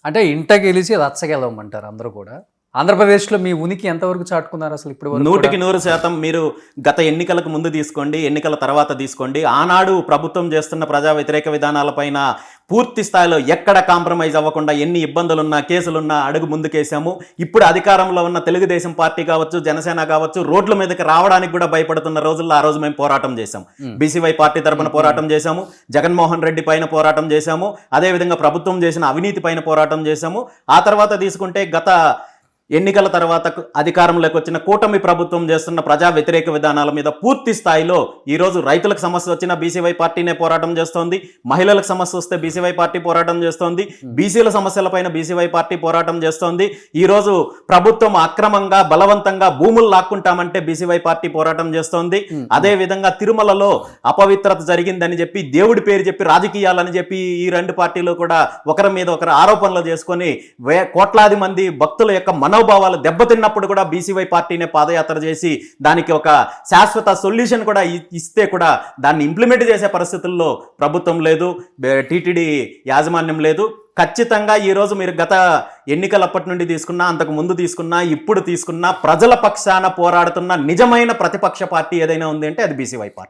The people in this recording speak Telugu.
అంటే ఇంట గెలిచి రచ్చ గెలవమంటారు అందరూ కూడా. ఆంధ్రప్రదేశ్‌లో మీ ఉనికి ఎంతవరకు చాటుకున్నారు అసలు ఇప్పటి వరకు కూడా? 100% మీరు గత ఎన్నికలకు ముందు తీసుకోండి, ఎన్నికల తర్వాత తీసుకోండి. ఆనాడు ప్రభుత్వం చేస్తున్న ప్రజా వ్యతిరేక విధానాలపైన పూర్తి స్థాయిలో ఎక్కడ కాంప్రమైజ్ అవ్వకుండా ఎన్ని ఇబ్బందులున్నా, కేసులున్నా అడుగు ముందుకేసాము. ఇప్పుడు అధికారంలో ఉన్న తెలుగుదేశం పార్టీ కావచ్చు, జనసేన కావచ్చు, రోడ్ల మీదకి రావడానికి కూడా భయపడుతున్న రోజుల్లో ఆ రోజు మేము పోరాటం చేశాం. బీసీవై పార్టీ తరపున పోరాటం చేశాము, జగన్మోహన్ రెడ్డి పైన పోరాటం చేశాము, అదేవిధంగా ప్రభుత్వం చేసిన అవినీతి పైన పోరాటం చేశాము. ఆ తర్వాత తీసుకుంటే గత ఎన్నికల తర్వాత అధికారంలోకి వచ్చిన కూటమి ప్రభుత్వం చేస్తున్న ప్రజా వ్యతిరేక విధానాల మీద పూర్తి స్థాయిలో ఈరోజు రైతులకు సమస్య వచ్చిన బీసీవై పార్టీనే పోరాటం చేస్తోంది, మహిళలకు సమస్య వస్తే బీసీవై పార్టీ పోరాటం చేస్తోంది, బీసీల సమస్యలపైన బీసీవై పార్టీ పోరాటం చేస్తోంది. ఈరోజు ప్రభుత్వం అక్రమంగా బలవంతంగా భూములు లాక్కుంటామంటే బీసీవై పార్టీ పోరాటం చేస్తోంది. అదే విధంగా తిరుమలలో అపవిత్రత జరిగిందని చెప్పి, దేవుడి పేరు చెప్పి రాజకీయాలని చెప్పి ఈ రెండు పార్టీలు కూడా ఒకరి మీద ఒకరు ఆరోపణలు చేసుకొని కోట్లాది మంది భక్తుల యొక్క మనోభావాలు దెబ్బతిన్నప్పుడు కూడా బీసీవై పార్టీనే పాదయాత్ర చేసి దానికి ఒక శాశ్వత సొల్యూషన్ కూడా ఇస్తే కూడా దాన్ని ఇంప్లిమెంట్ చేసే పరిస్థితుల్లో ప్రభుత్వం లేదు, టీటీడీ యాజమాన్యం లేదు. ఖచ్చితంగా ఈరోజు మీరు గత ఎన్నికలప్పటి నుండి తీసుకున్నా, అంతకు ముందు తీసుకున్నా, ఇప్పుడు తీసుకున్నా ప్రజల పక్షాన పోరాడుతున్న నిజమైన ప్రతిపక్ష పార్టీ ఏదైనా ఉంది అంటే అది బీసీవై పార్టీ.